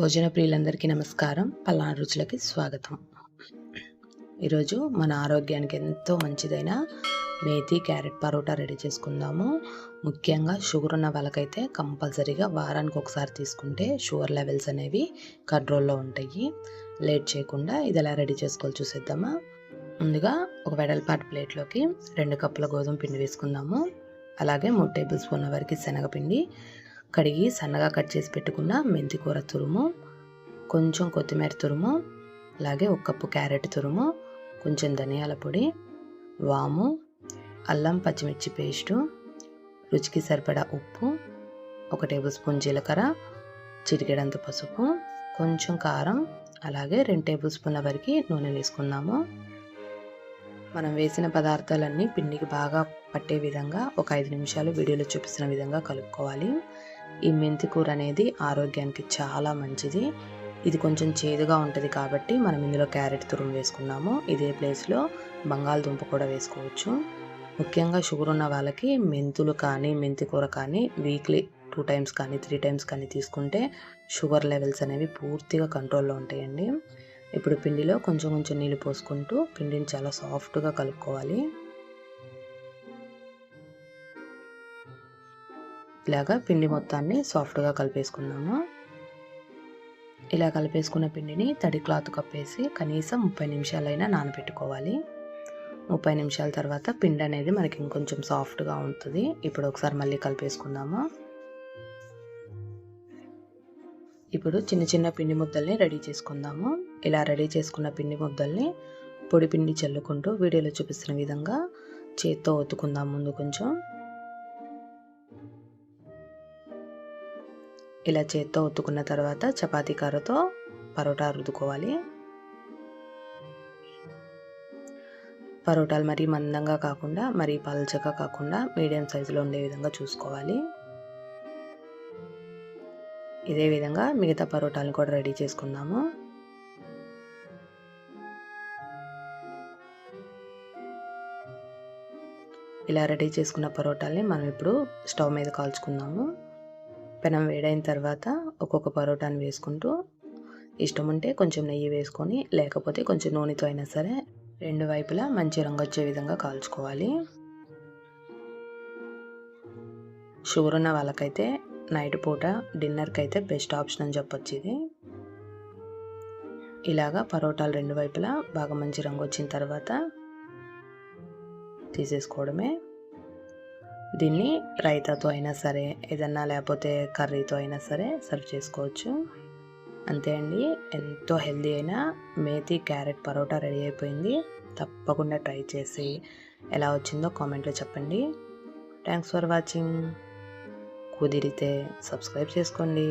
భోజన ప్రియులందరికీ నమస్కారం. పల్నాడు రుచులకి స్వాగతం. ఈరోజు మన ఆరోగ్యానికి ఎంతో మంచిదైన మేతి క్యారెట్ పరోటా రెడీ చేసుకుందాము. ముఖ్యంగా షుగర్ ఉన్న వాళ్ళకైతే కంపల్సరీగా వారానికి ఒకసారి తీసుకుంటే షుగర్ లెవెల్స్ అనేవి కంట్రోల్లో ఉంటాయి. లేట్ చేయకుండా ఇది ఎలా రెడీ చేసుకోవాలి చూసేద్దామా. ముందుగా ఒక వెడల్పాటి ప్లేట్లోకి 2 కప్పుల గోధుమ పిండి వేసుకుందాము. అలాగే 3 టేబుల్ స్పూన్ల వరకు శనగపిండి, కడిగి సన్నగా కట్ చేసి పెట్టుకున్న మెంతి కూర తురుము, కొంచెం కొత్తిమీర తురుము, అలాగే 1 కప్పు క్యారెట్ తురుము, కొంచెం ధనియాల పొడి, వాము, అల్లం పచ్చిమిర్చి పేస్టు, రుచికి సరిపడా ఉప్పు, 1 టేబుల్ స్పూన్ జీలకర్ర, చిటికెడంత పసుపు, కొంచెం కారం, అలాగే 2 టేబుల్ స్పూన్ల వరకు నూనె వేసుకుందాము. మనం వేసిన పదార్థాలన్నీ పిండికి బాగా పట్టే విధంగా ఒక 5 నిమిషాలు వీడియోలో చూపిస్తున్న విధంగా కలుపుకోవాలి. ఈ మెంతి కూర అనేది ఆరోగ్యానికి చాలా మంచిది. ఇది కొంచెం చేదుగా ఉంటుంది కాబట్టి మనం ఇందులో క్యారెట్ తురుము వేసుకున్నాము. ఇదే ప్లేస్లో బంగాళదుంప కూడా వేసుకోవచ్చు. ముఖ్యంగా షుగర్ ఉన్న వాళ్ళకి మెంతులు కానీ మెంతి కూర కానీ వీక్లీ 2 టైమ్స్ కానీ 3 టైమ్స్ కానీ తీసుకుంటే షుగర్ లెవెల్స్ అనేవి పూర్తిగా కంట్రోల్లో ఉంటాయండి. ఇప్పుడు పిండిలో కొంచెం కొంచెం నీళ్ళు పోసుకుంటూ పిండిని చాలా సాఫ్ట్గా కలుపుకోవాలి. ఇలాగా పిండి మొత్తాన్ని సాఫ్ట్గా కలిపేసుకుందాము. ఇలా కలిపేసుకున్న పిండిని తడి క్లాత్ కప్పేసి కనీసం 30 నిమిషాలైనా నానబెట్టుకోవాలి. 30 నిమిషాల తర్వాత పిండి అనేది మనకి ఇంకొంచెం సాఫ్ట్గా ఉంటుంది. ఇప్పుడు ఒకసారి మళ్ళీ కలిపేసుకుందాము. ఇప్పుడు చిన్న చిన్న పిండి ముద్దల్ని రెడీ చేసుకుందాము. ఇలా రెడీ చేసుకున్న పిండి ముద్దల్ని పొడి పిండి చల్లుకుంటూ వీడియోలో చూపిస్తున్న విధంగా చేత్తో ఒత్తుకుందాం. ముందు కొంచెం ఇలా చేత్తో ఒత్తుకున్న తర్వాత చపాతీ కర్రతో పరోటా రుద్దుకోవాలి. పరోటాలు మరీ మందంగా కాకుండా మరీ పల్చగా కాకుండా మీడియం సైజులో ఉండే విధంగా చూసుకోవాలి. ఇదే విధంగా మిగతా పరోటాలను కూడా రెడీ చేసుకుందాము. ఇలా రెడీ చేసుకున్న పరోటాల్ని మనం ఇప్పుడు స్టవ్ మీద కాల్చుకుందాము. పెనం వేడైన తర్వాత ఒక్కొక్క పరోటాని వేసుకుంటూ ఇష్టం ఉంటే కొంచెం నెయ్యి వేసుకొని, లేకపోతే కొంచెం నూనెతో అయినా సరే 2 వైపులా మంచి రంగు వచ్చే విధంగా కాల్చుకోవాలి. షుగర్ ఉన్న వాళ్ళకైతే నైట్ పూట డిన్నర్కి అయితే బెస్ట్ ఆప్షన్ అని చెప్పొచ్చు ఇది. ఇలాగా పరోటాలు 2 వైపులా బాగా మంచి రంగు వచ్చిన తర్వాత తీసేసుకోవడమే. దీన్ని రైతాతో అయినా సరే ఏదన్నా లేకపోతే కర్రీతో అయినా సరే సర్వ్ చేసుకోవచ్చు. అంతే అండి, ఎంతో హెల్దీ అయిన మేతి క్యారెట్ పరోటా రెడీ అయిపోయింది. తప్పకుండా ట్రై చేసి ఎలా వచ్చిందో కామెంట్లో చెప్పండి. Thanks for watching. కుదిరితే సబ్స్క్రైబ్ చేసుకోండి.